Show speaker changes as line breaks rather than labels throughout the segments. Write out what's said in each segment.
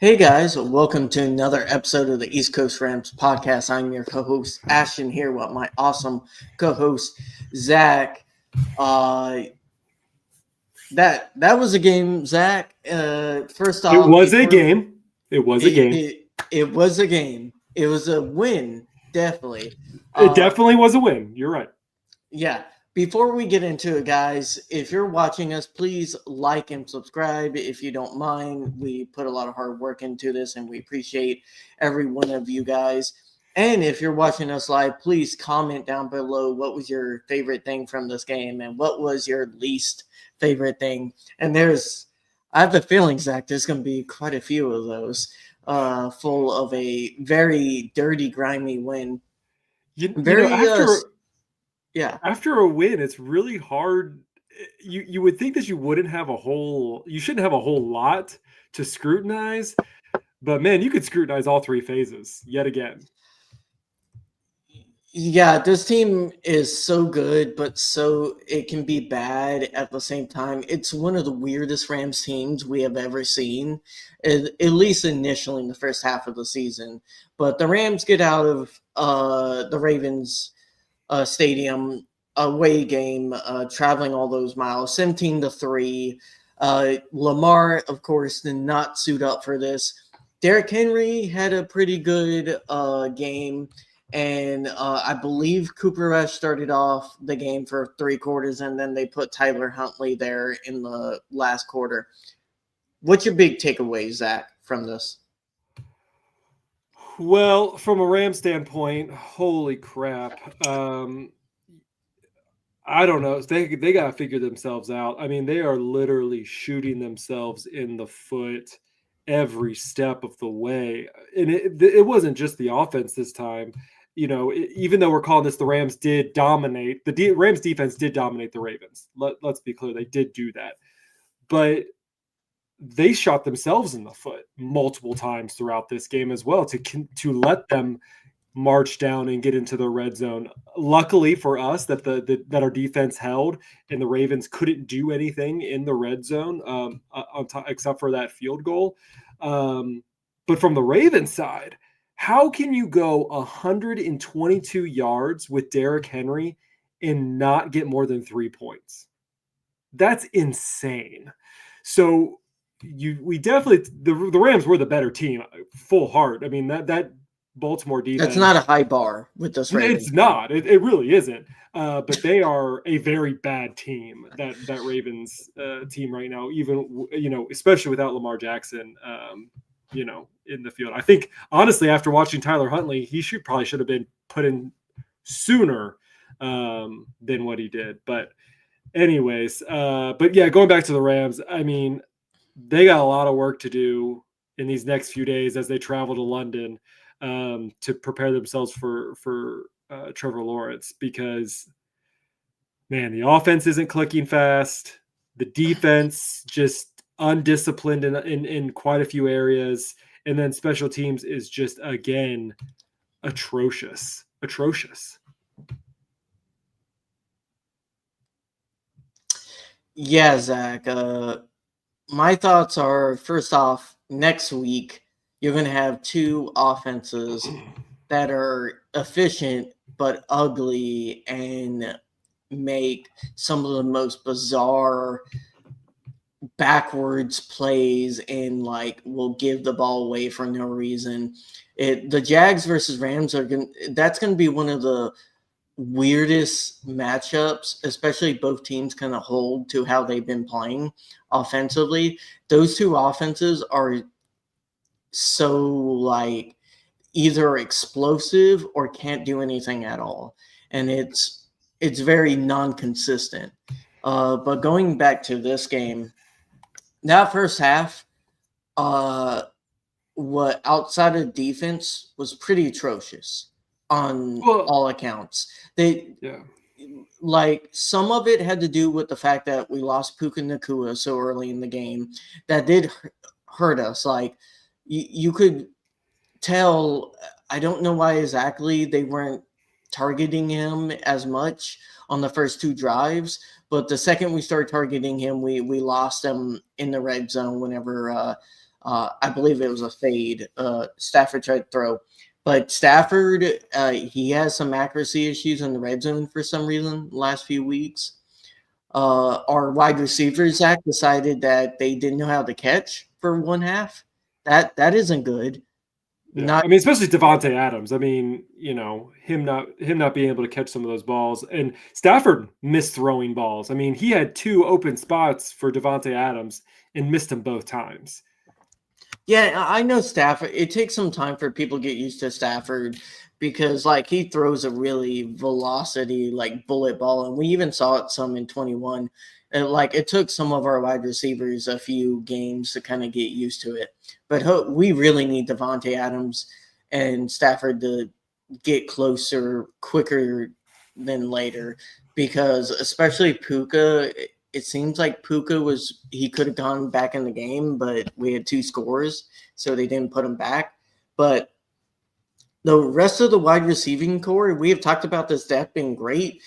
Hey guys, welcome to another episode of the East Coast Rams podcast. I'm your co-host Ashton here with my awesome co-host Zach. Uh, that was a game, Zach. First
It
off,
was a
before
game. It was a
it,
game.
it it was a game. It was a win, definitely.
It
Uh,
definitely was a win. You're right.
Yeah. Before we get into it, guys, if you're watching us, please like and subscribe if you don't mind. We put a lot of hard work into this and we appreciate every one of you guys. And if you're watching us live, please comment down below what was your favorite thing from this game and what was your least favorite thing. And I have a feeling, Zach, there's going to be quite a few of those, full of a very dirty, grimy win.
You know,
Very,
after
yeah.
after a win, it's really hard. You would think that you shouldn't have a whole lot to scrutinize, but man, you could scrutinize all three phases yet again.
Yeah, this team is so good, but so it can be bad at the same time. It's one of the weirdest Rams teams we have ever seen, at least initially in the first half of the season. But the Rams get out of the Ravens stadium away game, traveling all those miles, 17-3. Lamar, of course, did not suit up for this. Derrick Henry had a pretty good game. And I believe Cooper Rush started off the game for 3 quarters, and then they put Tyler Huntley there in the last quarter. What's your big takeaway, Zach, from this?
Well, from a Ram standpoint, holy crap. I don't know. They got to figure themselves out. I mean, they are literally shooting themselves in the foot every step of the way. And it wasn't just the offense this time. You know, even though we're calling this the Rams did dominate, Rams defense did dominate the Ravens. Let's be clear, they did do that. But they shot themselves in the foot multiple times throughout this game as well to let them march down and get into the red zone. Luckily for us that our defense held and the Ravens couldn't do anything in the red zone except for that field goal. But from the Ravens side, how can you go 122 yards with Derrick Henry and not get more than 3 points? That's insane. So we definitely the Rams were the better team, full heart. I mean that Baltimore defense.
That's not a high bar with this Ravens.
It's not. It really isn't. But they are a very bad team. That Ravens team right now, even especially without Lamar Jackson, in the field. I think honestly, after watching Tyler Huntley, he probably should have been put in sooner than what he did. But anyways, but yeah, going back to the Rams, I mean, they got a lot of work to do in these next few days as they travel to London to prepare themselves for Trevor Lawrence, because man, the offense isn't clicking fast. The defense just undisciplined in quite a few areas, and then special teams is just again atrocious.
Yeah, Zach. My thoughts are, first off, next week you're going to have two offenses that are efficient but ugly and make some of the most bizarre backwards plays and will give the ball away for no reason. The Jags versus Rams that's going to be one of the weirdest matchups, especially both teams kind of hold to how they've been playing offensively. Those two offenses are so either explosive or can't do anything at all, and it's very non-consistent. But going back to this game, that first half, what outside of defense was pretty atrocious on all accounts. Some of it had to do with the fact that we lost Puka Nacua so early in the game. That did hurt us. You could tell, I don't know why exactly they weren't targeting him as much on the first two drives, but the second we started targeting him, we lost him in the red zone whenever I believe it was a fade. Stafford tried to throw, but Stafford, he has some accuracy issues in the red zone for some reason the last few weeks. Our wide receivers, Zach, decided that they didn't know how to catch for one half. That isn't good.
Yeah,
Not
I mean, especially Devonte Adams. I mean, him not being able to catch some of those balls, and Stafford missed throwing balls. I mean, he had two open spots for Devonte Adams and missed them both times.
Yeah, I know Stafford. It takes some time for people to get used to Stafford because, like, he throws a really velocity, like, bullet ball, and we even saw it some in 21. And, like, it took some of our wide receivers a few games to kind of get used to it. But we really need Devontae Adams and Stafford to get closer quicker than later because, especially Puka, it seems like Puka he could have gone back in the game, but we had two scores, so they didn't put him back. But the rest of the wide receiving core, we have talked about this depth being great.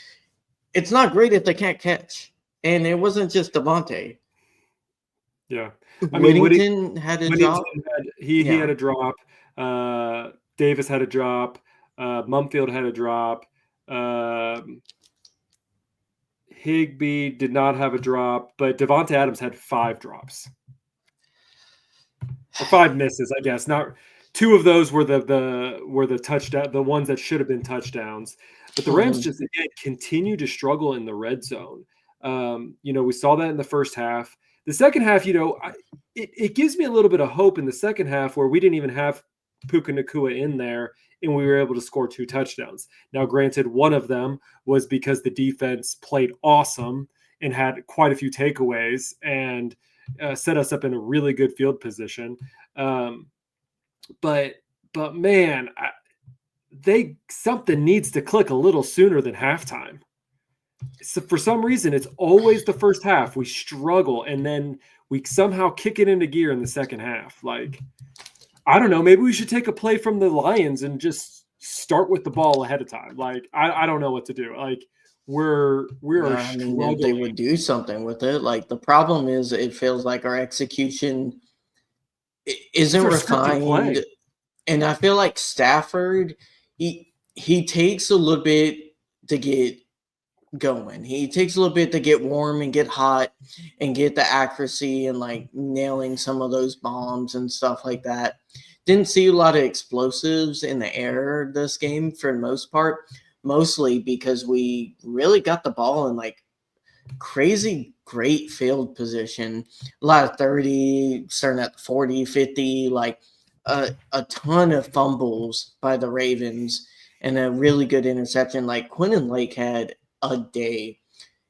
It's not great if they can't catch. And it wasn't just Devontae.
Yeah, I mean,
Whittington had a
Whittington
drop.
he
Yeah.
had a drop. Davis had a drop. Mumfield had a drop. Um, Higbee did not have a drop, but Devonte Adams had 5 drops or 5 misses, I guess. Not two of those were the touchdown, the ones that should have been touchdowns. But the Rams
Mhm.
just again continue to struggle in the red zone. We saw that in the first half. The second half, it gives me a little bit of hope in the second half where we didn't even have Puka Nakua in there and we were able to score 2 touchdowns. Now, granted, one of them was because the defense played awesome and had quite a few takeaways and set us up in a really good field position. Um, but man, something needs to click a little sooner than halftime. So for some reason, it's always the first half we struggle, and then we somehow kick it into gear in the second half. Like, I don't know, maybe we should take a play from the Lions and just start with the ball ahead of time. Like, I don't know what to do. Like, we are
I mean, if they
struggling.
would do something with it, like the problem is, it feels like our execution
It's
isn't
our scripted
refined,
play.
and I feel like Stafford, he takes a little bit to get going. He takes a little bit to get warm and get hot and get the accuracy and like nailing some of those bombs and stuff like that. Didn't see a lot of explosives in the air this game for the most part, mostly because we really got the ball in like crazy great field position. A lot of 30, starting at 40, 50, like a ton of fumbles by the Ravens and a really good interception. Like Quentin Lake had a day.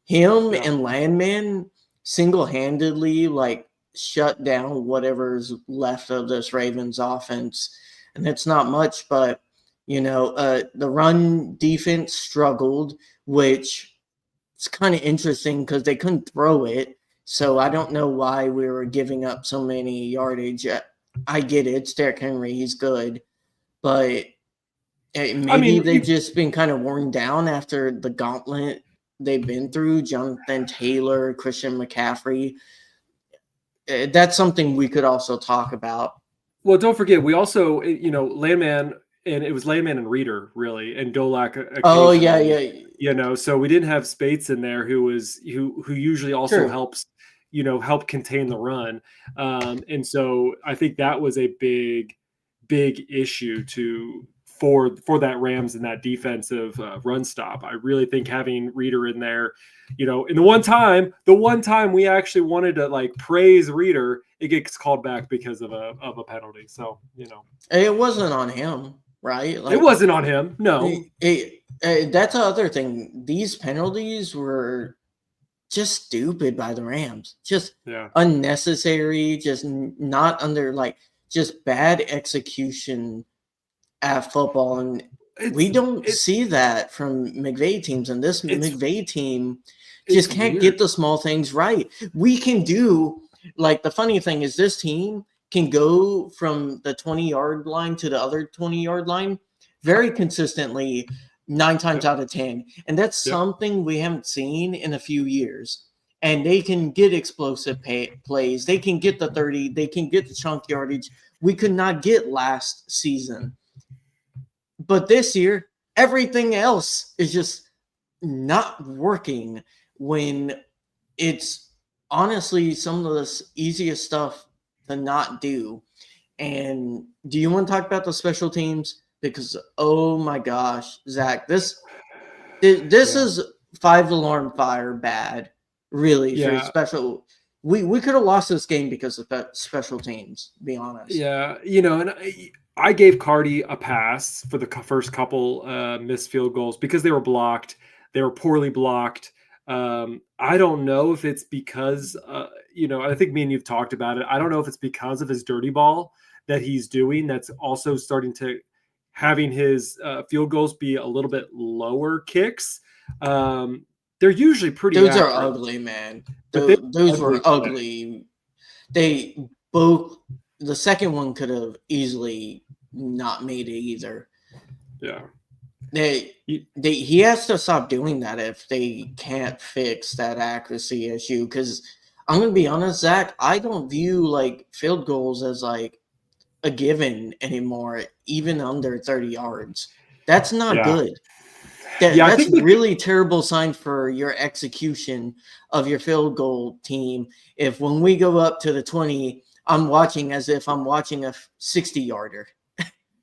Him
Yeah.
and Landman single handedly like shut down whatever's left of this Ravens offense. And it's not much, but the run defense struggled, which it's kind of interesting because they couldn't throw it. So I don't know why we were giving up so many yardage. I get it. It's Derrick Henry. He's good. But
I
maybe
mean,
they've just been kind of worn down after the gauntlet they've been through. Jonathan Taylor, Christian McCaffrey. That's something we could also talk about.
well, don't forget, we also, Landman, and it was Landman and Reader, really, and Dolak
Oh, yeah,
occasionally,
yeah.
so we didn't have Spates in there who usually also
True.
helps, help contain the run. And so I think that was a big issue for that Rams and that defensive run stop. I really think having Reader in there, and the one time we actually wanted to like praise Reader, it gets called back because of a penalty. So
It wasn't on him, right?
it
Like,
wasn't on him. No,
that's the other thing. These penalties were just stupid by the Rams. Just
yeah,
unnecessary, just not under like just bad execution at football. And we
it's
don't
it
see that from McVay teams. And this
it's
McVay team
it's
just can't get
weird.
the small things right. We can do like the funny thing is this team can go from the 20-yard line to the other 20-yard line very consistently 9 times
Yep,
out of 10. And that's
yep.
something we haven't seen in a few years. and they can get explosive plays. They can get the 30. They can get the chunk yardage. We could not get last season. But this year, everything else is just not working when it's honestly some of the easiest stuff to not do. And do you want to talk about the special teams? Because oh my gosh, Zach, this
Yeah.
is 5 alarm fire bad, really for
Yeah.
special. We could have lost this game because of special teams. To be honest,
Yeah, and I gave Cardi a pass for the first couple missed field goals because they were blocked. They were poorly blocked. I don't know if it's because, I think me and you've talked about it. I don't know if it's because of his dirty ball that he's doing that's also starting to having his field goals be a little bit lower kicks. They're usually pretty
those are
accurate,
ugly, man.
but they were
Those
ugly
were
today.
ugly. They both. The second one could have easily not made it either.
Yeah.
He has to stop doing that if they can't fix that accuracy issue. Because I'm gonna be honest, Zach, I don't view like field goals as like a given anymore, even under 30 yards. That's not
Yeah.
good.
Yeah, I
That's
think
really terrible sign for your execution of your field goal team. If when we go up to the 20, I'm watching as if I'm watching a 60 yarder.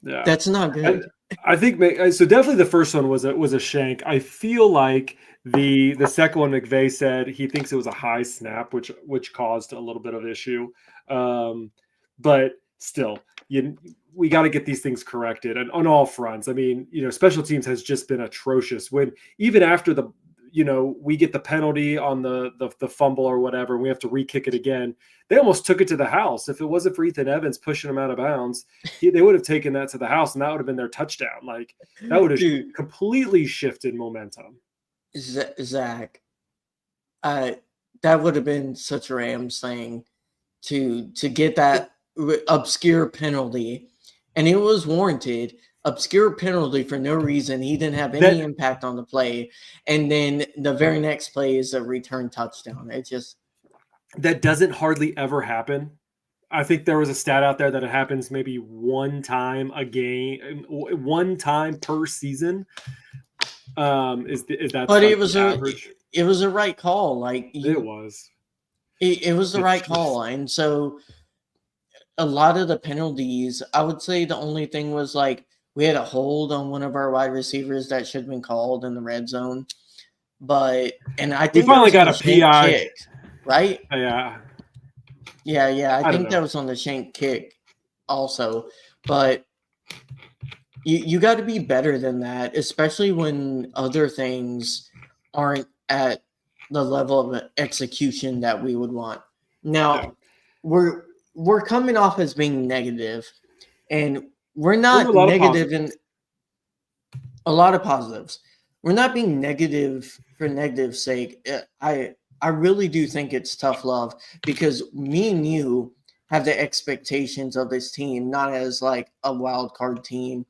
yeah.
That's not
I,
good.
I think so. Definitely, the first one was a shank. I feel like the second one, McVay said he thinks it was a high snap, which caused a little bit of issue. But still, we got to get these things corrected, and on all fronts. I mean, special teams has just been atrocious. When even after we get the penalty on the fumble or whatever, and we have to re-kick it again. They almost took it to the house. If it wasn't for Ethan Evans pushing him out of bounds, they would have taken that to the house, and that would have been their touchdown. Like that would have
Dude,
completely shifted momentum.
Zach, that would have been such a Rams thing to get that obscure penalty, and it was warranted. Obscure penalty for no reason. He didn't have any
That
impact on the play, and then the very next play is a return touchdown. It just
that doesn't hardly ever happen. I think there was a stat out there that it happens maybe one time a game, one time per season. Is that's
but
like the average?
it was a right call. Like
It was.
it was the
It's
right
just
call, and so a lot of the penalties, I would say the only thing was like we had a hold on one of our wide receivers that should have been called in the red zone. And I
we
think that
finally
was on
got
the
a
shank
PI.
kick, right?
Yeah,
Yeah. I
I don't
think that
know.
was on the shank kick also. But you got to be better than that, especially when other things aren't at the level of execution that we would want.
Yeah,
Now, we're coming off as being negative, and we're
there's a
not
lot of
negative in
positives.
a lot of positives. We're not being negative for negative sake. I really do think it's tough love because me and you have the expectations of this team, not as like a wild card team,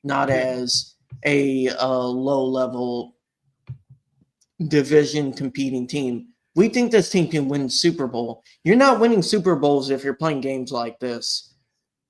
not
Yeah,
as a low level division competing team. We think this team can win Super Bowl. You're not winning Super Bowls if you're playing games like this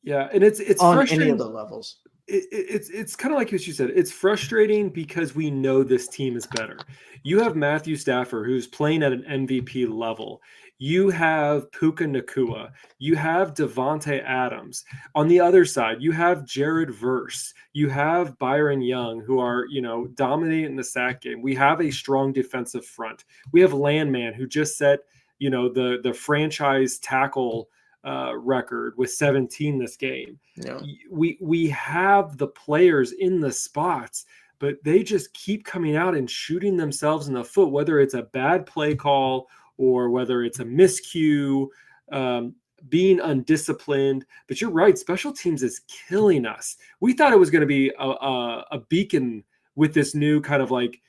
yeah, and it's
on any of
frustrating.
the levels.
It's kind of like what you said. It's frustrating because we know this team is better. You have Matthew Stafford, who's playing at an MVP level. You have Puka Nakua. You have Devonte Adams. On the other side, you have Jared Verse. You have Byron Young, who are dominating the sack game. We have a strong defensive front. We have Landman, who just set the franchise tackle record with 17 this game.
Yeah.
We have the players in the spots, but they just keep coming out and shooting themselves in the foot, whether it's a bad play call or whether it's a miscue, being undisciplined. But you're right, special teams is killing us. We thought it was going to be a beacon with this new kind of like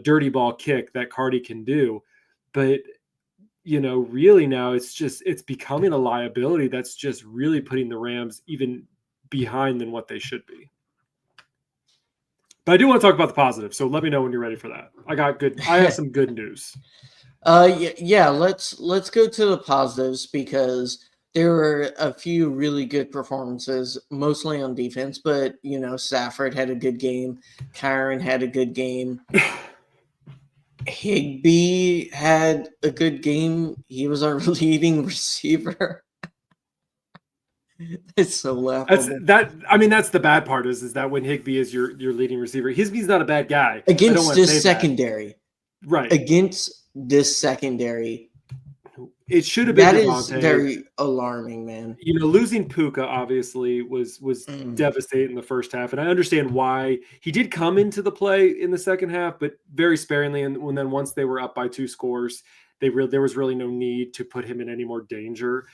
dirty ball kick that Cardi can do, but really now it's becoming a liability that's just really putting the Rams even behind than what they should be. But I do want to talk about the positive, so let me know when you're ready for that. I have some good news.
Yeah, let's go to the positives because there were a few really good performances, mostly on defense. But Stafford had a good game. Kyron had a good game. Higby had a good game. He was our leading receiver. It's so
That's
laughable.
that. I mean, that's the bad part is that when Higby is your leading receiver, Higby's not a bad guy. I don't
Against
want to
this
say that.
secondary,
Right.
against this secondary,
It should have been
that is
Devontae.
very alarming, man.
Losing Puka obviously was
Mm.
devastating the first half, and I understand why. He did come into the play in the second half, but very sparingly. And then once they were up by 2 scores, there was really no need to put him in any more danger.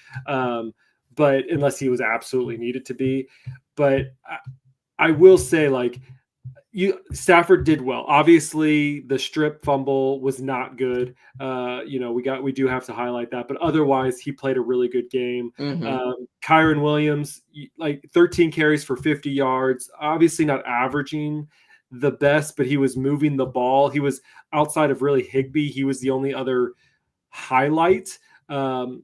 But unless he was absolutely needed to be, but I will say like Stafford did well. Obviously, the strip fumble was not good. We do have to highlight that, but otherwise, he played a really good game.
Hmm.
Kyron Williams, like 13 carries for 50 yards. Obviously, not averaging the best, but he was moving the ball. He was outside of really Higby. He was the only other highlight. Um,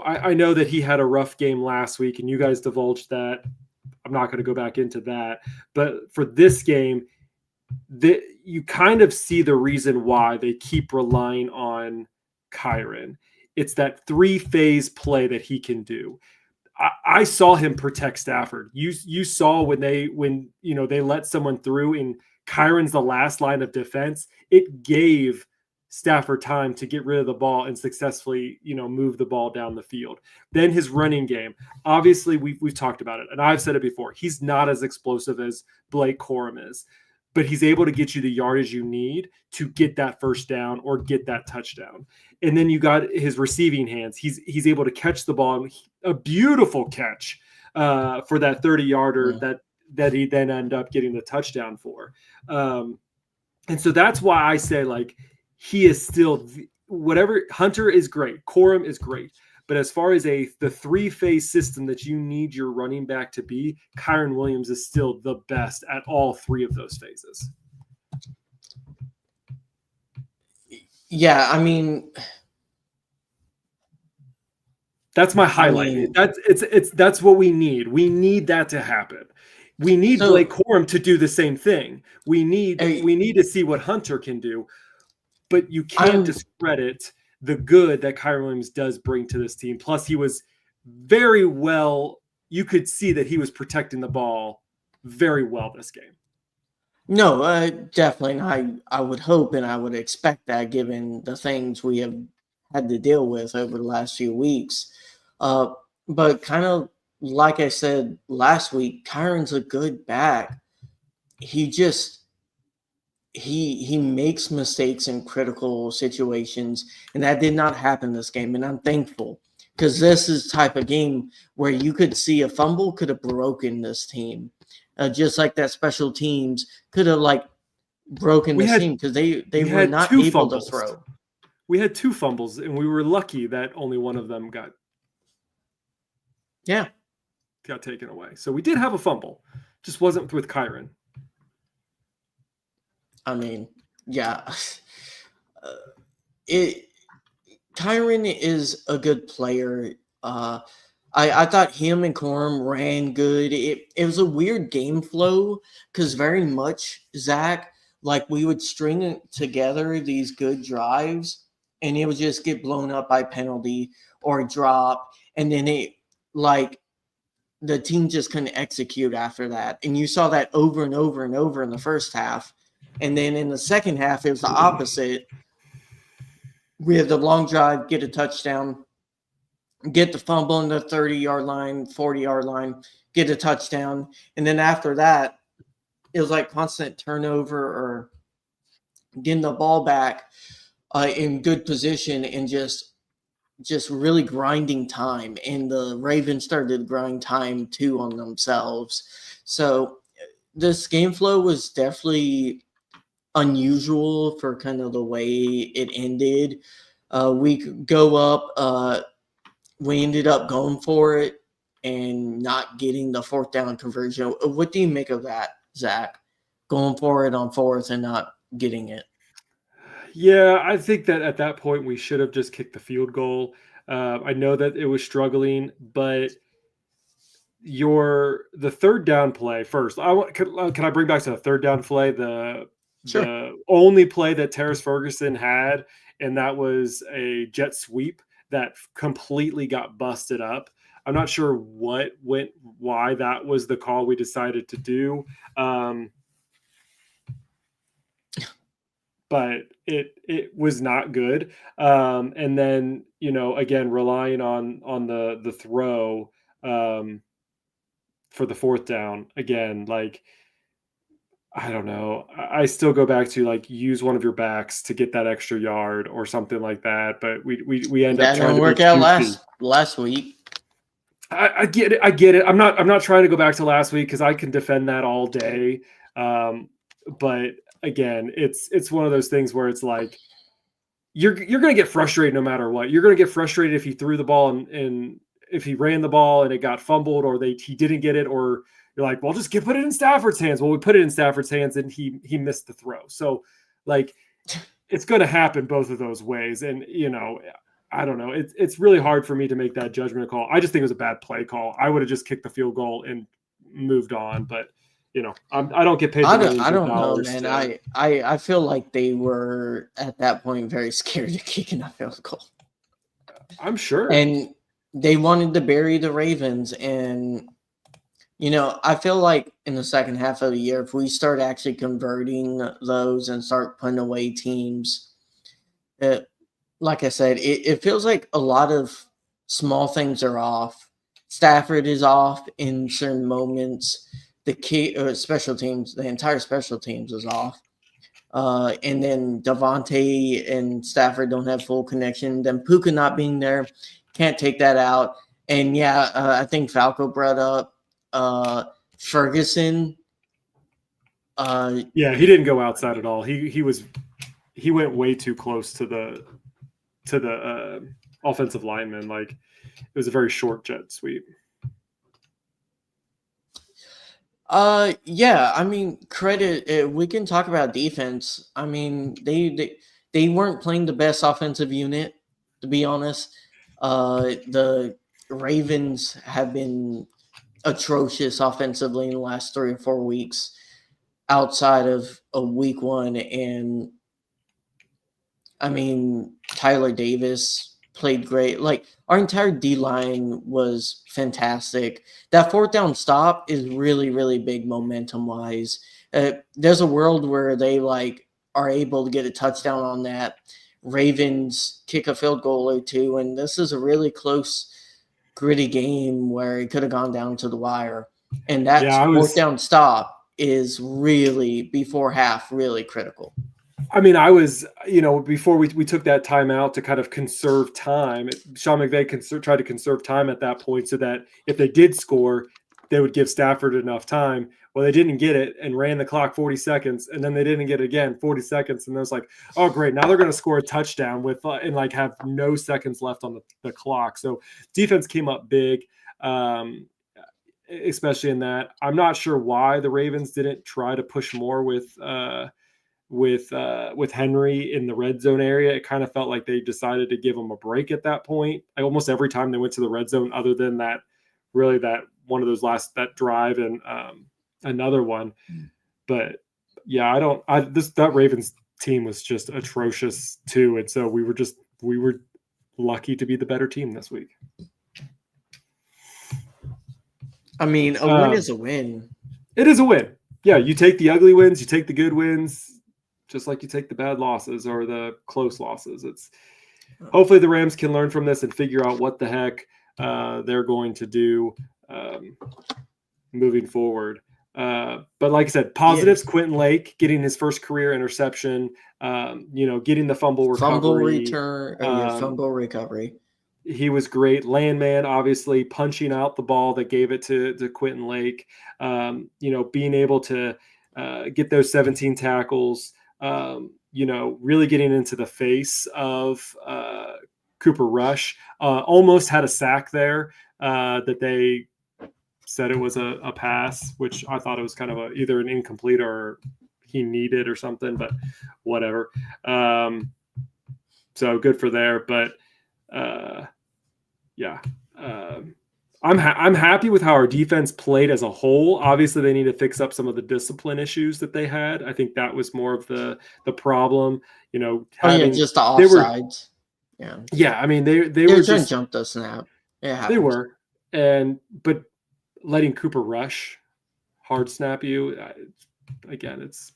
I know that he had a rough game last week, and you guys divulged that. I'm not going to go back into that. But for this game, you kind of see the reason why they keep relying on Kyron. It's that three-phase play that he can do. I saw him protect Stafford. You saw when they let someone through and Kyron's the last line of defense. It gave Stafford time to get rid of the ball and successfully move the ball down the field. Then his running game. Obviously, we've talked about it, and I've said it before. He's not as explosive as Blake Corum is, but he's able to get you the yardage you need to get that first down or get that touchdown. And then you got his receiving hands. He's able to catch the ball, a beautiful catch for that 30-yarder that he then ended up getting the touchdown for. And so that's why I say like he is still whatever. Hunter is great, Corum is great, but as far as the three-phase system that you need your running back to be, Kyron Williams is still the best at all three of those phases.
Yeah, I mean,
That's my
I
highlight.
mean,
That's what we need. We need that to happen. We need Blake
so
Corum to do the same thing. We need
I,
we need to see what Hunter can do, but you can't
I'm
discredit the good that Kyron Williams does bring to this team. Plus, he was very well. You could see that he was protecting the ball very well this game.
no, definitely. I would hope and I would expect that given the things we have had to deal with over the last few weeks. Uh, but kind of like I said last week, Kyron's a good back. He just he makes mistakes in critical situations, and that did not happen this game. And I'm thankful because this is type of game where you could see a fumble could have broken this team, just like that special teams could have like broken
We
this
had
team because they
we
were
had
not
two
able to
fumbles.
throw.
We had two fumbles, and we were lucky that only one of them
Yeah,
got taken away. So we did have a fumble, just wasn't with Kyron.
I mean, yeah, it Kyron is a good player. I thought him and Corum ran good. It was a weird game flow because very much Zach, like we would string together these good drives and it would just get blown up by penalty or drop. And then like the team just couldn't execute after that. And you saw that over and over and over in the first half. And then in the second half, it was the opposite. We had the long drive, get a touchdown, get the fumble in the 30-yard line, 40-yard line, get a touchdown. And then after that, it was like constant turnover or getting the ball back in good position and just really grinding time. And the Ravens started to grind time too on themselves. So this game flow was definitely unusual for kind of the way it ended. We could go up. We ended up going for it and not getting the fourth down conversion. What do you make of that, Zach? Going for it on fourth and not getting it.
Yeah, I think that at that point we should have just kicked the field goal. I know that it was struggling, but the third down play first. Can I bring back to the third down play
Sure.
the only play that Terrace Ferguson had, and that was a jet sweep that completely got busted up. I'm not sure why that was the call we decided to do. Um, but it was not good. And then again relying on the throw for the fourth down again, like I don't know. I still go back to like use one of your backs to get that extra yard or something like that. But we end up
That
trying
didn't
to be
work out
cutesy.
last week.
I get it. I get it. I'm not trying to go back to last week because I can defend that all day. Um, but again, it's one of those things where it's like you're going to get frustrated no matter what. You're going to get frustrated if he threw the ball and if he ran the ball and it got fumbled or he didn't get it, or you're like, well, just put it in Stafford's hands. Well, we put it in Stafford's hands and he missed the throw. So like it's going to happen both of those ways. And I don't know. It's really hard for me to make that judgment call. I just think it was a bad play call. I would have just kicked the field goal and moved on, but I don't get paid the
I
millions of
don't know,
dollars
man.
to.
I feel like they were at that point very scared of kicking a field goal,
I'm sure.
and they wanted to bury the Ravens. And I feel like in the second half of the year, if we start actually converting those and start putting away teams, it, like I said, it feels like a lot of small things are off. Stafford is off in certain moments. The key special teams, the entire special teams is off. And then Devontae and Stafford don't have full connection. Then Puka not being there, can't take that out. And yeah, I think Falco brought up Ferguson.
Yeah, he didn't go outside at all. He went way too close to the offensive lineman. Like it was a very short jet sweep.
Yeah, I mean, credit. We can talk about defense. I mean, they weren't playing the best offensive unit, to be honest. The Ravens have been atrocious offensively in the last 3 or 4 weeks, outside of a week one. And I mean, Tyler Davis played great. Like our entire D line was fantastic. That fourth down stop is really, really big momentum wise. There's a world where they like are able to get a touchdown on that. Ravens kick a field goal or two, and this is a really close, gritty game where it could have gone down to the wire. And that
Yeah,
fourth down stop is really before half, really critical.
I was, before we took that time out to kind of conserve time, Sean McVay tried to conserve time at that point so that if they did score, they would give Stafford enough time. Well, they didn't get it and ran the clock 40 seconds, and then they didn't get it again 40 seconds, and it was like, oh great, now they're going to score a touchdown with and like have no seconds left on the clock. So defense came up big, especially in that. I'm not sure why the Ravens didn't try to push more with Henry in the red zone area. It kind of felt like they decided to give him a break at that point. Like almost every time they went to the red zone, other than that one of those that drive and another one. But yeah, that Ravens team was just atrocious too, and so we were lucky to be the better team this week.
I mean, a win is a win.
It is a win. Yeah, you take the ugly wins, you take the good wins, just like you take the bad losses or the close losses. It's hopefully the Rams can learn from this and figure out what the heck they're going to do moving forward. But like I said, positives: yeah. Quentin Lake getting his first career interception, getting the fumble recovery,
fumble recovery.
He was great. Landman, obviously, punching out the ball that gave it to Quentin Lake. Being able to get those 17 tackles. Really getting into the face of Cooper Rush. Almost had a sack there that they said it was a pass, which I thought it was kind of either an incomplete or he needed or something, but whatever. So good for there, but yeah. I'm happy with how our defense played as a whole. Obviously, they need to fix up some of the discipline issues that they had. I think that was more of the problem.
Oh yeah,
Having
just the
they were
offsides. Yeah,
yeah. I mean they
they were
were
trying to
just
jump the snap. It
they
happens.
were but letting Cooper Rush hard snap you again. It's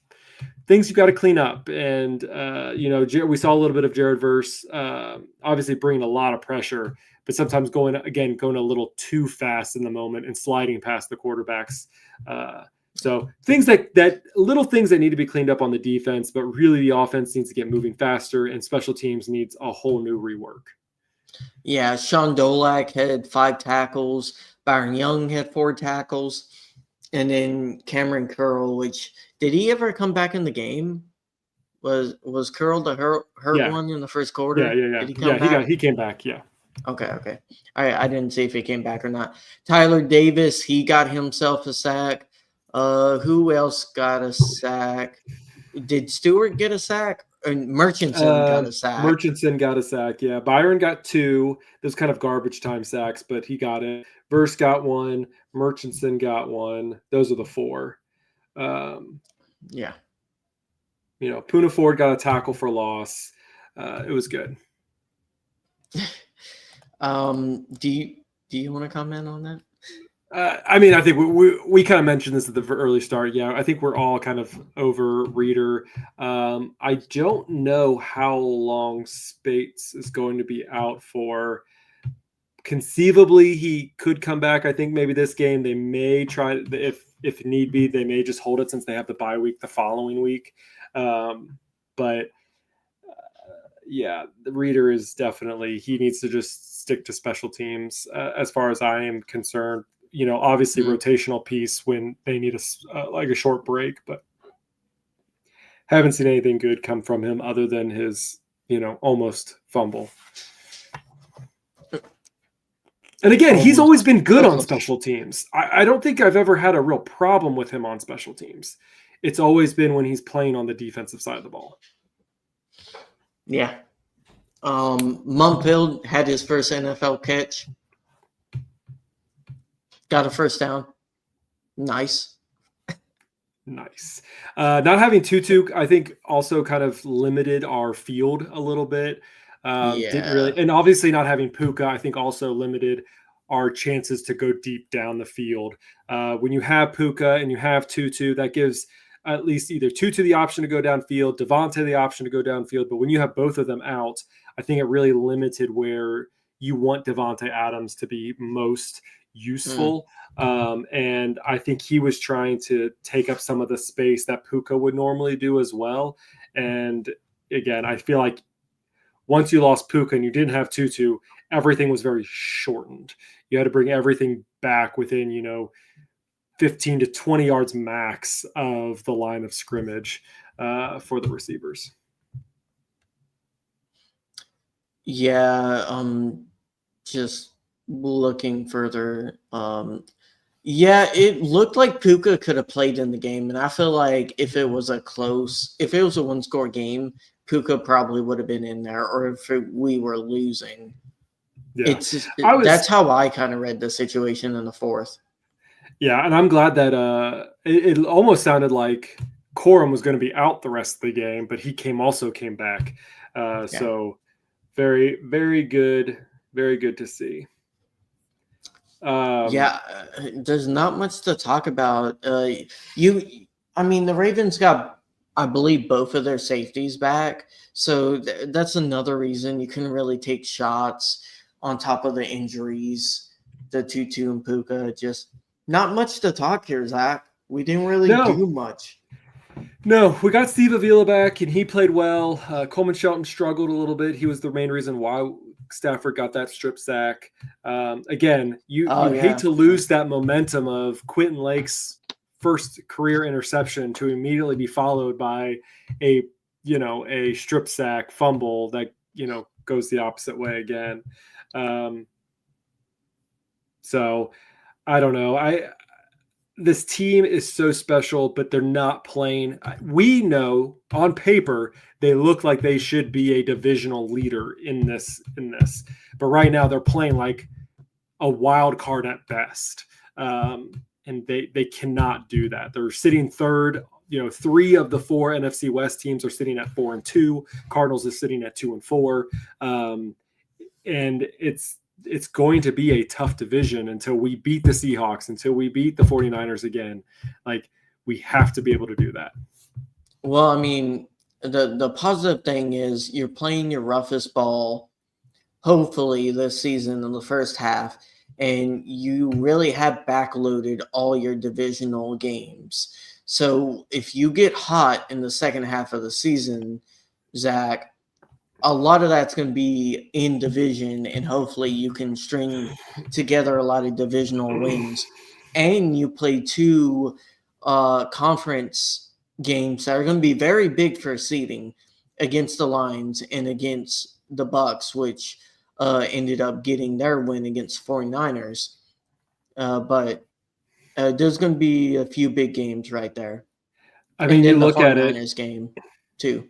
things you've got to clean up. And, we saw a little bit of Jared Verse, obviously bringing a lot of pressure, but sometimes going a little too fast in the moment and sliding past the quarterbacks. So things that little things that need to be cleaned up on the defense, but really the offense needs to get moving faster and special teams needs a whole new rework.
Yeah, Sean Dolak had 5 tackles. Byron Young had 4 tackles. And then Cameron Curl, which did he ever come back in the game? Was Curl the hurt
Yeah.
one in the first quarter?
Yeah.
Did he come
Yeah.
back?
He came back. Yeah.
Okay. I didn't see if he came back or not. Tyler Davis, he got himself a sack. Who else got a sack? Did Stewart get a sack? And Murchison got a sack.
Murchison got a sack. Yeah. Byron got 2. Those kind of garbage time sacks, but he got it. Verse got 1. Murchison got 1. Those are the 4.
Yeah.
Poona Ford got a tackle for loss. It was good.
Do you want to comment on that?
I think we kind of mentioned this at the early start. Yeah, I think we're all kind of over Reader. I don't know how long Spates is going to be out for. Conceivably, he could come back. I think maybe this game they may try, if need be, they may just hold it since they have the bye week the following week. But yeah, the Reader is definitely, he needs to just stick to special teams as far as I am concerned. Obviously rotational piece when they need a short break, but haven't seen anything good come from him other than his, almost fumble. And again, he's always been good on special teams. I don't think I've ever had a real problem with him on special teams. It's always been when he's playing on the defensive side of the ball.
Yeah. Mumfield had his first NFL catch. Got a first down. Nice.
Nice. Not having Tutu, I think, also kind of limited our field a little bit. Didn't really, and obviously not having Puka, I think, also limited our chances to go deep down the field. When you have Puka and you have Tutu, that gives at least either Tutu the option to go downfield, Devontae the option to go downfield. But when you have both of them out, I think it really limited where you want Devontae Adams to be most useful. And I think he was trying to take up some of the space that Puka would normally do as well. And again, I feel like once you lost Puka and you didn't have Tutu, everything was very shortened. You had to bring everything back within, 15 to 20 yards max of the line of scrimmage for the receivers.
Yeah, just looking further. Yeah, it looked like Puka could have played in the game, and I feel like if it was a 1-score game, Puka probably would have been in there, or if we were losing.
Yeah,
that's how I kind of read the situation in the fourth.
Yeah, and I'm glad that it almost sounded like Corum was going to be out the rest of the game, but he also came back. So very, very good to see.
There's not much to talk about. The Ravens got, I believe, both of their safeties back, so that's another reason you couldn't really take shots on top of the injuries. The Tutu and Puka, just not much to talk here, Zach. We didn't really do much.
No, we got Steve Avila back, and he played well. Coleman Shelton struggled a little bit. He was the main reason why Stafford got that strip sack. Again, you hate to lose that momentum of Quentin Lake's first career interception to immediately be followed by a strip sack fumble that, goes the opposite way again. So I don't know. this team is so special, but they're not playing. We know on paper they look like they should be a divisional leader in this. But right now they're playing like a wild card at best, and they cannot do that. They're sitting third. You know, 3 of the 4 NFC West teams are sitting at 4-2. Cardinals is sitting at 2-4, and it's going to be a tough division until we beat the Seahawks, until we beat the 49ers again. Like, we have to be able to do that.
Well, I mean, the positive thing is you're playing your roughest ball, hopefully, this season in the first half, and you really have backloaded all your divisional games. So if you get hot in the second half of the season, Zach, a lot of that's going to be in division, and hopefully you can string together a lot of divisional wins. And you play 2 conference games that are going to be very big for seeding against the Lions and against the Bucks, which ended up getting their win against 49ers. But there's going to be a few big games right there.
I
And
mean, you
then the
look at it,
49ers game, too.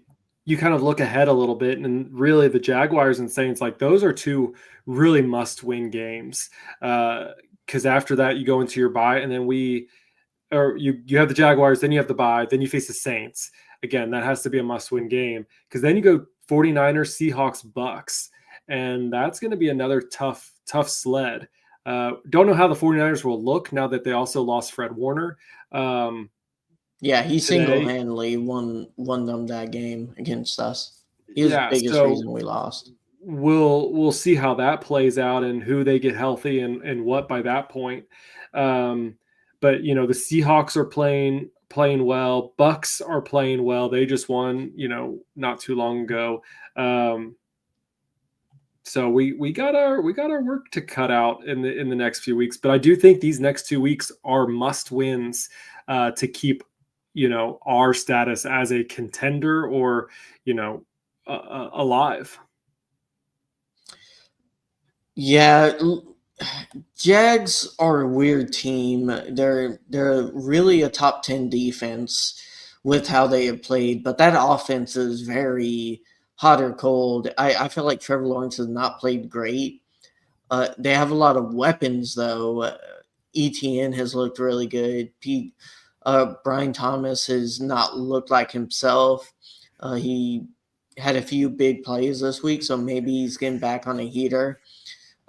you kind of look ahead a little bit, and really the Jaguars and Saints, like, those are 2 really must-win games. Because after that, you go into your bye, and then you have the Jaguars, then you have the bye, then you face the Saints. Again, that has to be a must-win game, because then you go 49ers, Seahawks, Bucks, and that's going to be another tough sled. Don't know how the 49ers will look now that they also lost Fred Warner.
Yeah, he
Today.
single-handedly won them that game against us. He was the
Yeah,
biggest
so
reason we lost.
we'll see how that plays out and who they get healthy and what by that point. But you know, the Seahawks are playing well. Bucks are playing well. They just won, you know, not too long ago. So we got our work to cut out in the next few weeks. But I do think these next 2 weeks are must wins to keep, you know, our status as a contender or, you know, alive.
Yeah, Jags are a weird team. They're really a top 10 defense with how they have played, but that offense is very hot or cold. I feel like Trevor Lawrence has not played great. They have a lot of weapons though. ETN has looked really good. Brian Thomas has not looked like himself. He had a few big plays this week, so maybe he's getting back on a heater.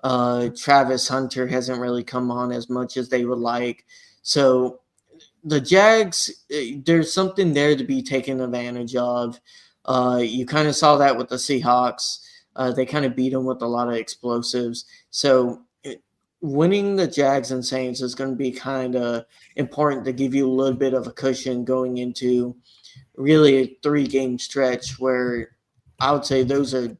Travis Hunter hasn't really come on as much as they would like. So the Jags, there's something there to be taken advantage of. You kind of saw that with the Seahawks. They kind of beat them with a lot of explosives. So winning the Jags and Saints is going to be kind of important to give you a little bit of a cushion going into really a 3-game stretch where I would say those are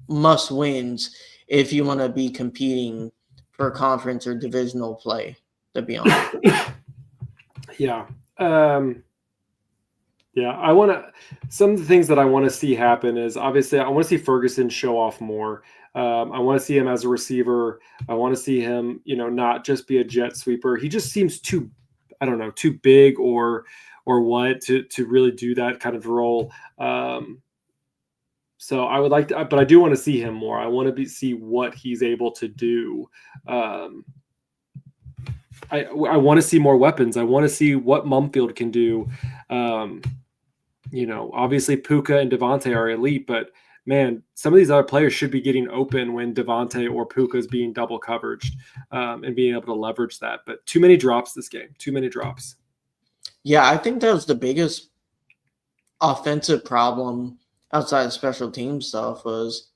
must wins if you want to be competing for conference or divisional play, to be honest.
Yeah. Yeah, some of the things that I want to see happen is, obviously I want to see Ferguson show off more. I want to see him as a receiver. I want to see him, you know, not just be a jet sweeper. He just seems too, I don't know, too big or what to really do that kind of role. So I would like to, but I do want to see him more. I want to see what he's able to do. I want to see more weapons. I want to see what Mumfield can do. You know, obviously Puka and Devontae are elite, but man, some of these other players should be getting open when Devontae or Puka is being double coveraged and being able to leverage that. But too many drops this game. Too many drops.
Yeah, I think that was the biggest offensive problem outside of special team stuff was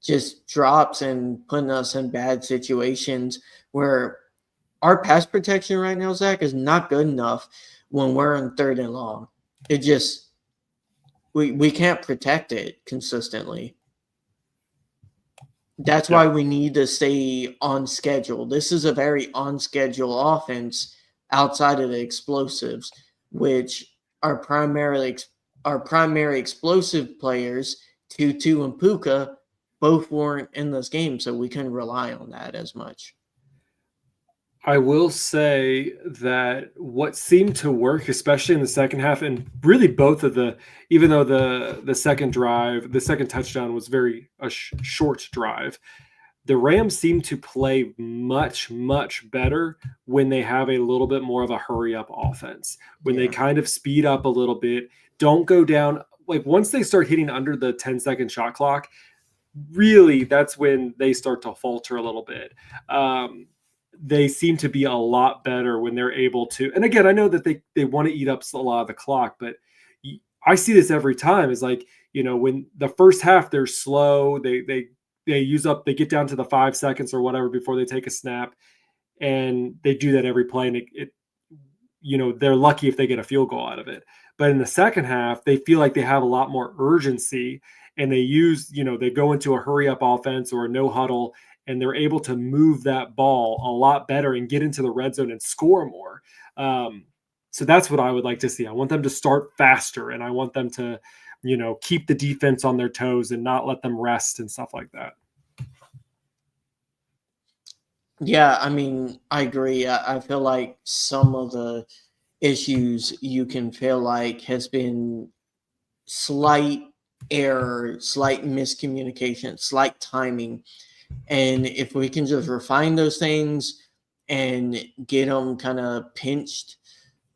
just drops and putting us in bad situations where our pass protection right now, Zach, is not good enough when we're in 3rd and long. It just we can't protect it consistently. That's why we need to stay on schedule. This is a very on schedule offense outside of the explosives, which are primary explosive players, Tutu and Puka, both weren't in this game, so we couldn't rely on that as much.
I will say that what seemed to work, especially in the second half, and really both of the, even though the second drive, the second touchdown was very short drive, the Rams seem to play much better when they have a little bit more of a hurry up offense. When they
Yeah.
kind of speed up a little bit, don't go down. Like once they start hitting under the 10-second shot clock, really that's when they start to falter a little bit. They seem to be a lot better when they're able to. And again, I know that they want to eat up a lot of the clock, but I see this every time. Is like, when the first half they're slow, they use up, they get down to the 5 seconds or whatever before they take a snap, and they do that every play, and they're lucky if they get a field goal out of it. But in the second half, they feel like they have a lot more urgency, and they go into a hurry up offense or a no huddle, and they're able to move that ball a lot better and get into the red zone and score more. So that's what I would like to see. I want them to start faster, and I want them to, keep the defense on their toes and not let them rest and stuff like that.
Yeah, I mean, I agree. I feel like some of the issues you can feel like has been slight error, slight miscommunication, slight timing. And if we can just refine those things and get them kind of pinched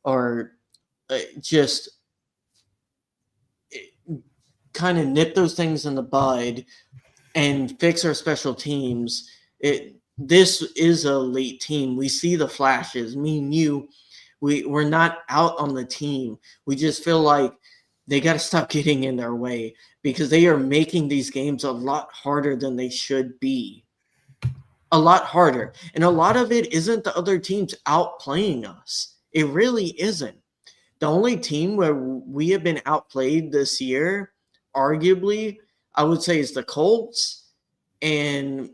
or just kind of nip those things in the bud and fix our special teams, this is a elite team. We see the flashes. Me and you, we're not out on the team. We just feel like they got to stop getting in their way because they are making these games a lot harder than they should be. A lot harder. And a lot of it isn't the other teams outplaying us. It really isn't. The only team where we have been outplayed this year, arguably, I would say is the Colts, and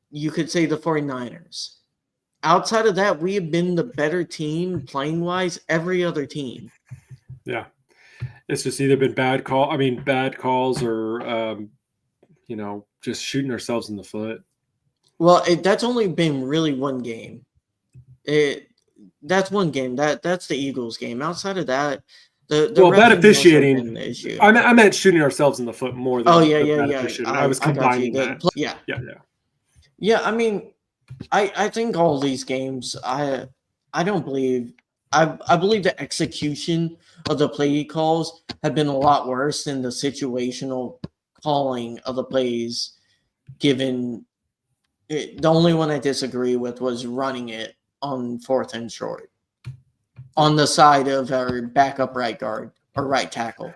you could say the 49ers. Outside of that, we have been the better team playing wise every other team.
Yeah. It's just either been bad calls or, just shooting ourselves in the foot.
Well, that's only been really one game. That's one game. That's the Eagles game. Outside of that, the
Well, bad
refing also been
officiating.
the issue.
I meant shooting ourselves in the foot more
Oh
than
yeah,
the
yeah,
bad
yeah.
officiating. I was
I got you.
combining that.
Yeah,
Yeah.
yeah. I mean, I think all these games. I don't believe. I believe the execution of the play calls have been a lot worse than the situational calling of the plays. Given the only one I disagree with was running it on fourth and short on the side of our backup right guard or right tackle.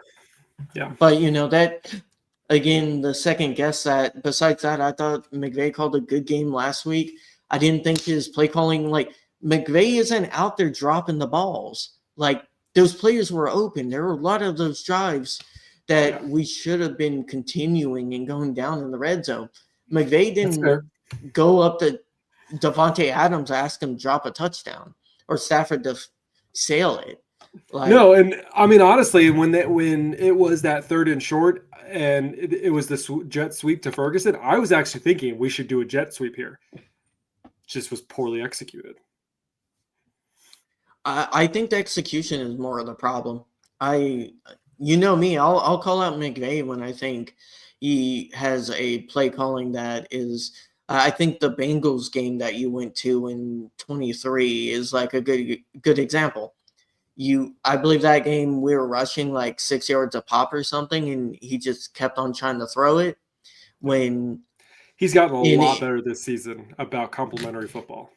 Yeah.
But that again, the second guess that. Besides that, I thought McVay called a good game last week. I didn't think his play calling, like, McVay isn't out there dropping the balls. Like, those players were open. There were a lot of those drives that we should have been continuing and going down in the red zone. McVay
That's
didn't
fair.
go up to Devontae Adams, ask him to drop a touchdown, or Stafford to sail it. Like,
No, and I mean honestly, when it was that third and short, and it was the jet sweep to Ferguson, I was actually thinking we should do a jet sweep here. Just was poorly executed.
I think the execution is more of the problem. You know me, I'll call out McVay when I think he has a play calling that is. I think the Bengals game that you went to in 23 is like a good example. I believe that game we were rushing like 6 yards a pop or something, and he just kept on trying to throw it when
He's gotten a
in
lot
it.
better this season about complementary football.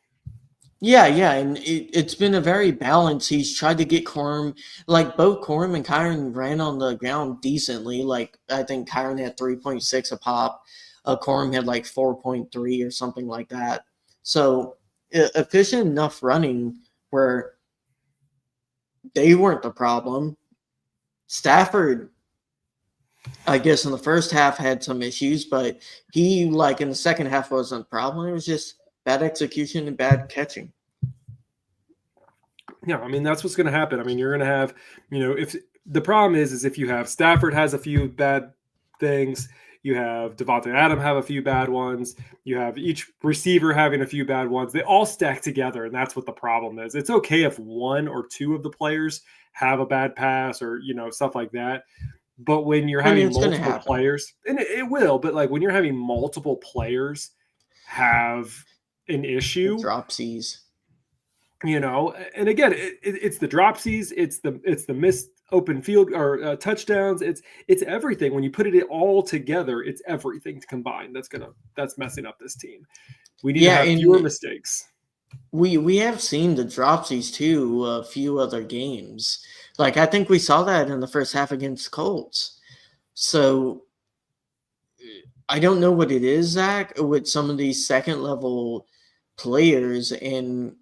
Yeah, and it's been a very balanced. He's tried to get Corum, like both Corum and Kyron ran on the ground decently. Like I think Kyron had 3.6 a pop, Corum had like 4.3 or something like that. So efficient enough running where they weren't the problem. Stafford, I guess, in the first half had some issues, but he, like, in the second half wasn't the problem. It was just bad execution and bad catching.
Yeah, I mean that's what's going to happen. I mean you're going to have, if the problem is if you have Stafford has a few bad things, You have Devontae Adams have a few bad ones. You have each receiver having a few bad ones. They all stack together, and that's what the problem is. It's okay if one or two of the players have a bad pass or, stuff like that. But when you're
I mean,
having
it's going to
multiple
happen.
players, and it will, but like when you're having multiple players have an
The
issue,
dropsies.
and again, it's the dropsies, it's the missed open field or touchdowns, it's everything. When you put it all together, it's everything combined that's messing up this team. We need to
Yeah,
have fewer
and
mistakes.
we have seen the dropsies too a few other games. Like I think we saw that in the first half against the Colts. So I don't know what it is, Zach, with some of these second level players, and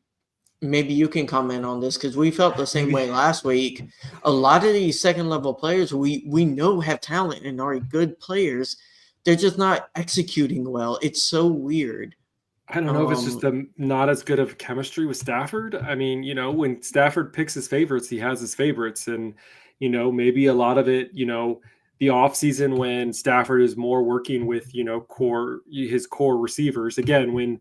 maybe you can comment on this because we felt the same
Maybe
way last week. A lot of these second level players we know have talent and are good players. They're just not executing well. It's so weird.
I don't know if it's just
Um,
not as good of chemistry with Stafford. I mean, when Stafford picks his favorites, he has his favorites. And, maybe a lot of it, the offseason when Stafford is more working with, his core receivers. Again, when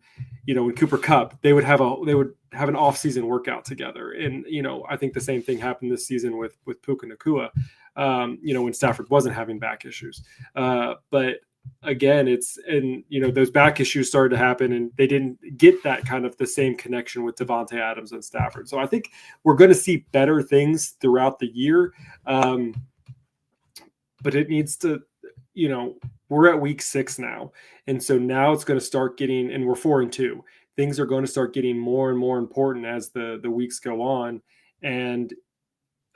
Cooper Kupp, they would have an offseason workout together. And, I think the same thing happened this season with Puka Nacua, when Stafford wasn't having back issues. But again, those back issues started to happen, and they didn't get that kind of the same connection with Devontae Adams and Stafford. So I think we're going to see better things throughout the year, but it needs to, we're at week 6 now, and so now it's going to start getting, and we're 4-2. Things are going to start getting more and more important as the weeks go on, and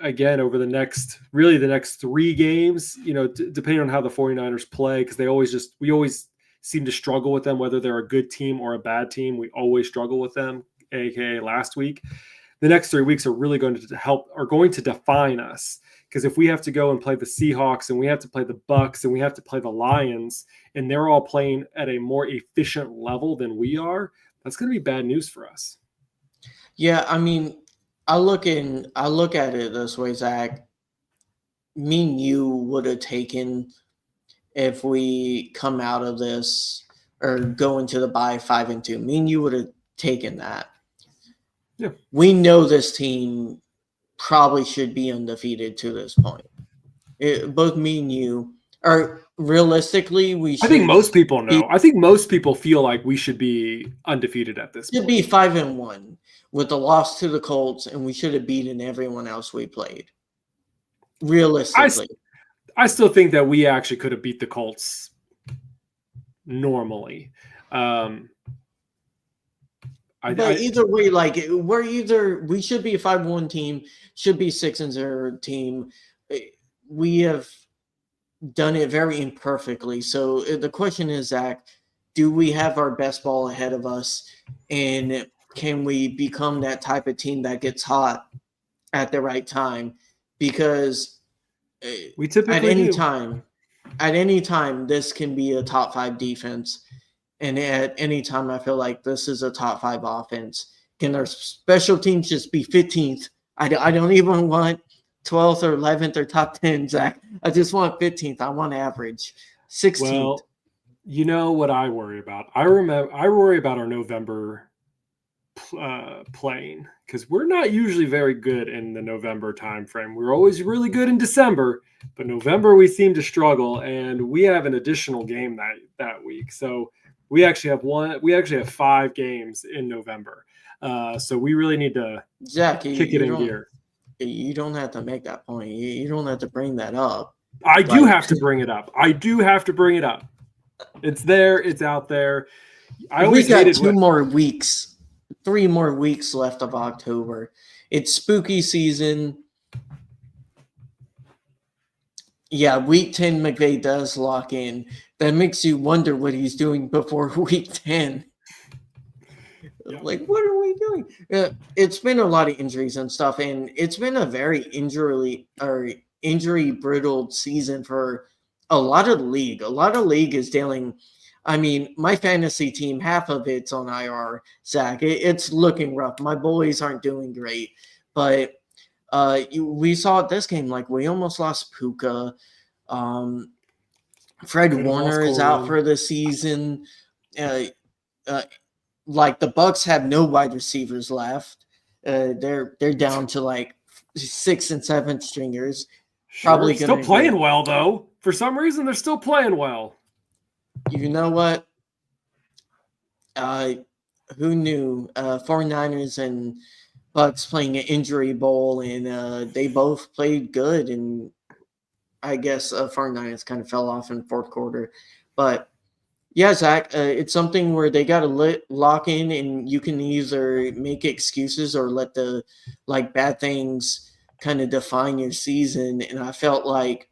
again over the next 3 games, depending on how the 49ers play, because we always seem to struggle with them, whether they're a good team or a bad team. We always struggle with them, aka last week. The next 3 weeks are going to define us, because if we have to go and play the Seahawks, and we have to play the Bucks, and we have to play the Lions, and they're all playing at a more efficient level than we are, that's going to be bad news for us.
yeah, I mean, I look at it this way, Zach. Me and you would have taken, if we come out of this or go into the bye 5-2. Me and you would have taken that.
Yeah,
we know this team probably should be undefeated to this point. Both me and you are realistically, we
I think most people
be,
know. I think most people feel like we should be undefeated at this
should
point.
be 5-1 with the loss to the Colts, and we should have beaten everyone else we played. Realistically,
I still think that we actually could have beat the Colts normally.
But either way, like we should be a 5-1 team, should be 6-0 team. We have done it very imperfectly. So the question is, Zach, do we have our best ball ahead of us, and can we become that type of team that gets hot at the right time? Because
we typically
at any time, this can be a top 5 defense. And at any time, I feel like this is a top 5 offense. Can our special teams just be 15th? I don't even want 12th or 11th or top 10, Zach. I just want 15th. I want average. 16th.
Well, you know what I worry about? I worry about our November playing, because we're not usually very good in the November timeframe. We're always really good in December, but November we seem to struggle, and we have an additional game that week. So we actually have 5 games in November. So we really need to
Zach,
kick it in gear.
You don't have to make that point. You don't have to bring that up.
I do have to bring it up. It's there. It's out there.
We got 2 more weeks, 3 more weeks left of October. It's spooky season. Yeah, week 10, McVay does lock in. That makes you wonder what he's doing before week 10. Yeah. Like, what are we doing? It's been a lot of injuries and stuff, and it's been a very injury brittled season for a lot of the league. A lot of league is dealing. I mean, my fantasy team, half of it's on IR, Zach. It's looking rough. My boys aren't doing great, but we saw at this game, like we almost lost Puka. Fred
Could have lost
Warner is out
Corian.
for the season. Uh, uh, like the Bucks have no wide receivers left. They're down to like sixth and seventh stringers.
Sure,
Probably
still
gonna
playing
get.
well though. For some reason, they're still playing well.
You know what? Uh, who knew? 49ers and Bucks playing an injury bowl, and they both played good. And I guess 49ers kind of fell off in the fourth quarter, but yeah, Zach, it's something where they got to lock in, and you can either make excuses or let the like bad things kind of define your season. And I felt like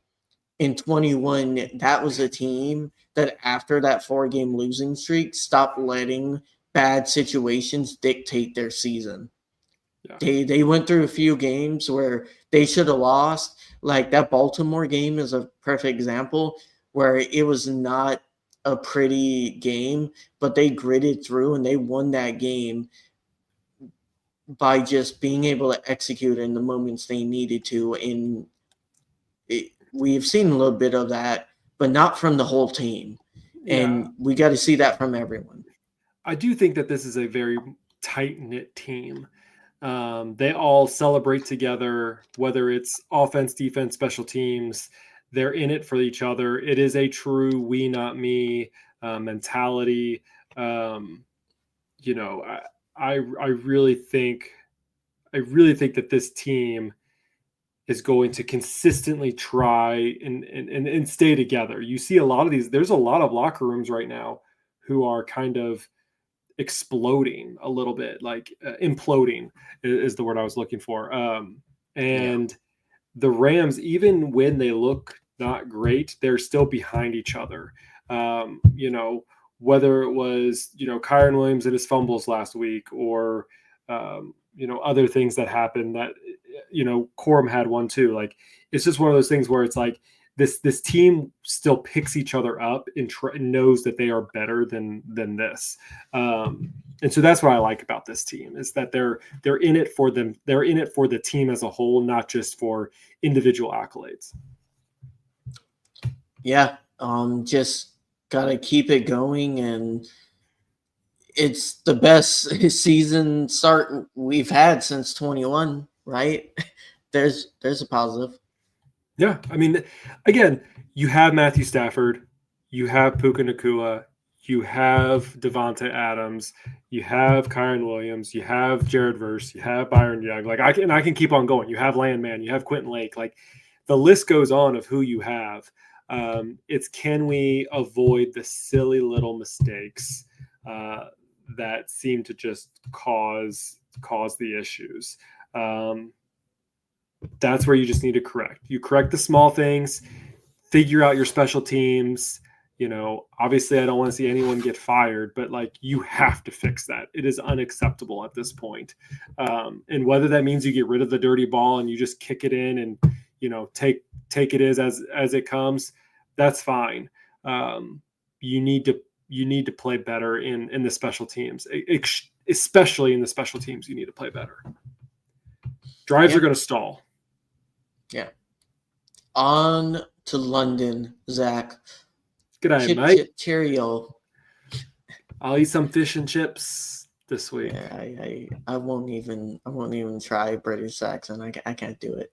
in 21, that was a team that after that 4 game losing streak stopped letting bad situations dictate their season.
Yeah,
They went through a few games where they should have lost. Like that Baltimore game is a perfect example where it was not a pretty game, but they gritted through and they won that game by just being able to execute in the moments they needed to. And we've seen a little bit of that, but not from the whole team.
yeah.
And we got to see that from everyone.
I do think that this is a very tight knit team. They all celebrate together, whether it's offense, defense, special teams. They're in it for each other. It is a true "we not me" mentality. Um, you know, I really think that this team is going to consistently try and stay together. You see a lot of these. There's a lot of locker rooms right now who are kind of exploding a little bit, like imploding is the word I was looking for.
Yeah.
And the Rams, even when they look not great, they're still behind each other. You know, whether it was, Kyron Williams and his fumbles last week or, other things that happened that, Corum had one too. Like, it's just one of those things where it's like, this team still picks each other up and knows that they are better than this. And so that's what I like about this team is that they're in it for them. They're in it for the team as a whole, not just for individual accolades.
Yeah. Just got to keep it going, and it's the best season start we've had since 21, right? There's a positive.
Yeah, I mean, again, you have Matthew Stafford, you have Puka Nakua, you have Devonta Adams, you have Kyron Williams, you have Jared Verse, you have Byron Young. Like I can keep on going. You have Landman, you have Quentin Lake. Like the list goes on of who you have. It's can we avoid the silly little mistakes that seem to just cause the issues. That's where you just need to correct. You correct the small things, figure out your special teams. Obviously, I don't want to see anyone get fired, but like you have to fix that. It is unacceptable at this point. And whether that means you get rid of the dirty ball and you just kick it in and take it as it comes, that's fine. You need to play better in the special teams, especially in the special teams. You need to play better. Drives
Yeah.
are going to stall.
Yeah. On to London, Zach.
Good day,
Chip,
mate.
chip, cheerio.
I'll eat some fish and chips this week.
Yeah, I won't even try British accent. I can't do it.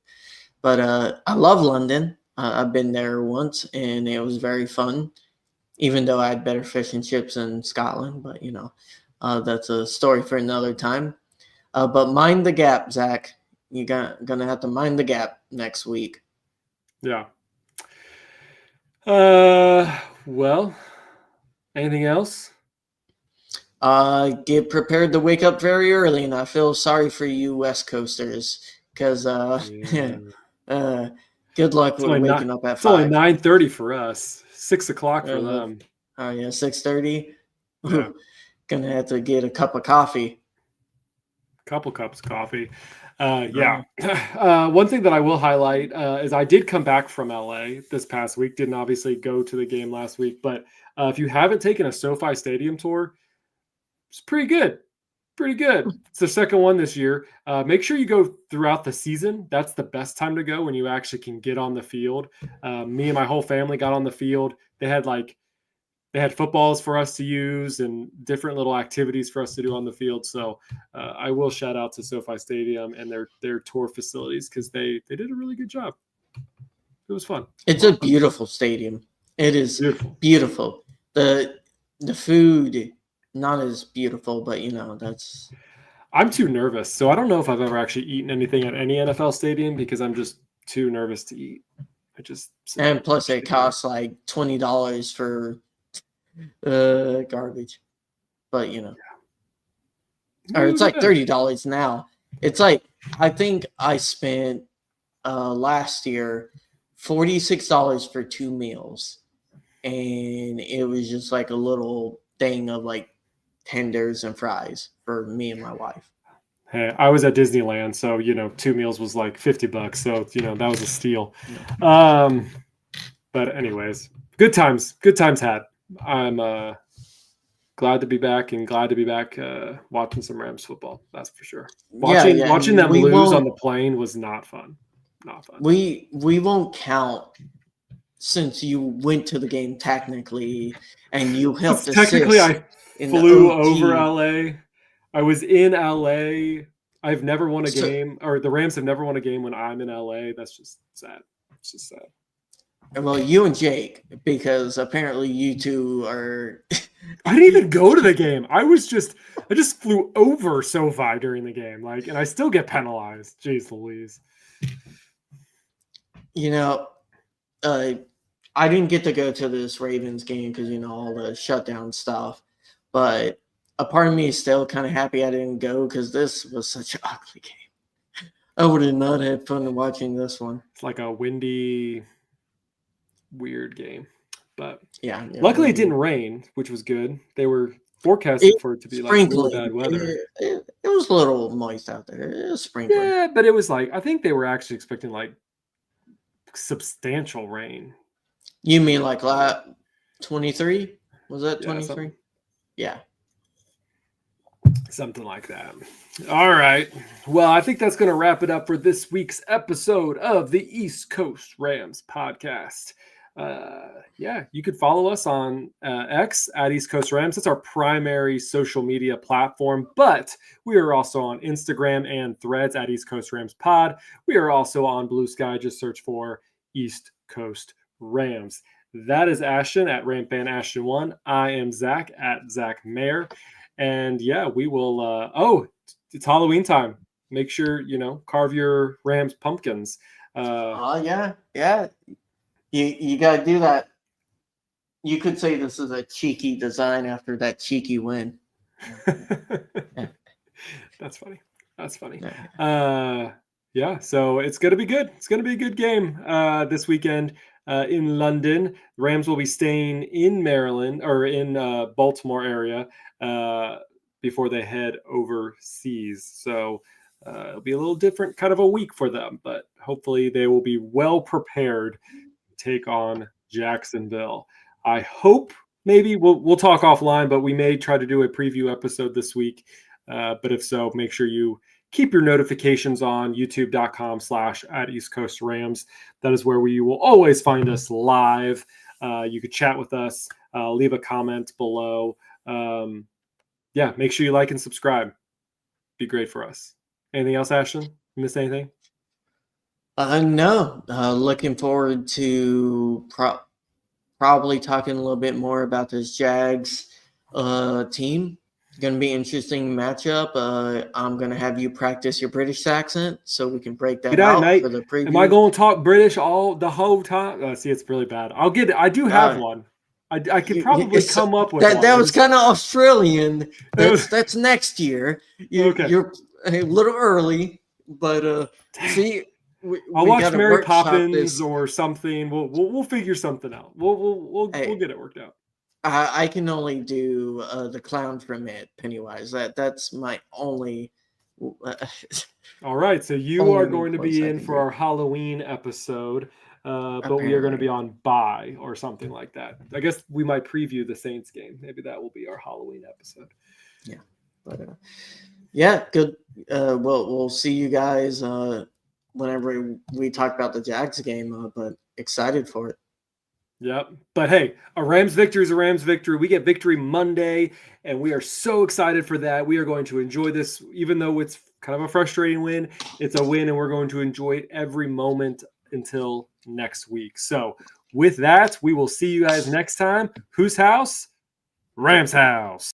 But I love London. I've been there once, and it was very fun. Even though I had better fish and chips in Scotland, but that's a story for another time. But mind the gap, Zach. Gonna have to mind the gap next week.
Yeah. Well, anything else?
Get prepared to wake up very early, and I feel sorry for you West Coasters because
Yeah.
good luck
It's
with
only not.
waking up at
It's only
5.
9:30 for us. 6:00 for
Uh,
them.
yeah, 6:30.
Yeah.
Gonna have to get a cup of coffee.
Couple cups of coffee.
Uh,
Yeah. One thing that I will highlight is I did come back from LA this past week. Didn't obviously go to the game last week, but if you haven't taken a SoFi Stadium tour, it's pretty good. Pretty good. It's the second one this year. Make sure you go throughout the season. That's the best time to go when you actually can get on the field. Me and my whole family got on the field. They had footballs for us to use and different little activities for us to do on the field. So I will shout out to SoFi Stadium and their tour facilities because they did a really good job. It was fun.
It's a beautiful stadium. It is
Beautiful.
beautiful. The food not as beautiful, but that's.
I'm too nervous, so I don't know if I've ever actually eaten anything at any NFL stadium because I'm just too nervous to eat. I just sit there
And
and
plus,
watch
it
the game.
costs like $20 for garbage. But or it's like $30 now. It's like I think I spent last year $46 for 2 meals, and it was just like a little thing of like tenders and fries for me and my wife.
Hey, I was at Disneyland, so 2 meals was like $50. So that was a steal. But anyways, good times had. I'm glad to be back and glad to be back watching some Rams football. That's for sure. Watching them
We
lose on
won't
the plane was not fun. Not fun.
we won't count since you went to the game technically and you helped
Technically,
assist
I
in the
flew over
OT.
LA. I was in LA. I've never won a
So,
game, or the Rams have never won a game when I'm in LA. That's just sad. It's just sad.
well, you and Jake, because apparently you two are.
I didn't even go to the game. I just flew over SoFi during the game, and I still get penalized. Jeez Louise.
I didn't get to go to this Ravens game because all the shutdown stuff, but a part of me is still kind of happy I didn't go because this was such an ugly game. I would have not had fun watching this one.
It's like a windy, weird game, but
yeah.
Luckily, it didn't rain, which was good. They were forecasting for it to be like really bad weather.
It was a little moist out there. It was sprinkling.
Yeah, but it was like I think they were actually expecting like substantial rain.
You mean like 23? Was that 23? Yeah.
Something like that. All right. Well, I think that's going to wrap it up for this week's episode of the East Coast Rams podcast. You could follow us on X at East Coast Rams. That's our primary social media platform, but we are also on Instagram and Threads at East Coast Rams Pod. We are also on Blue Sky. Just search for East Coast Rams. That is Ashton at Rampant Ashton 1. I am Zach at Zach Mayer. And we will. It's Halloween time. Make sure carve your Rams pumpkins.
Yeah. You got to do that. You could say this is a cheeky design after that cheeky win.
That's funny. So it's going to be good. It's going to be a good game this weekend in London. The Rams will be staying in Maryland or in Baltimore area before they head overseas. So it'll be a little different kind of a week for them, but hopefully they will be well prepared to take on Jacksonville. I hope maybe we'll talk offline, but we may try to do a preview episode this week. But if so, make sure you keep your notifications on youtube.com/@EastCoastRams. That is where you will always find us live. You could chat with us, leave a comment below. Make sure you like and subscribe. Be great for us. Anything else, Ashton? Miss anything?
No. Looking forward to probably talking a little bit more about this Jags team. Going to be an interesting matchup. I'm going to have you practice your British accent so we can break that out for the preview.
Am I going to talk British the whole time? See, it's really bad. I'll get it. I do have one. I could probably come up with
that.
One.
That was kind of Australian. That's next year. You're a little early, but see,
I'll watch Mary Poppins or something. We'll figure something out. We'll get it worked out.
I can only do the clown from it, Pennywise. That's my only.
All right, so you are going to be in for our Halloween episode, but we are going to be on bye or something like that. I guess we might preview the Saints game. Maybe that will be our Halloween episode.
Yeah. But yeah, good. We'll see you guys whenever we talk about the Jags game. But excited for it.
Yep. But hey, a Rams victory is a Rams victory. We get victory Monday, and we are so excited for that. We are going to enjoy this, even though it's kind of a frustrating win. It's a win, and we're going to enjoy it every moment until next week. So, with that, we will see you guys next time. Whose house? Rams house.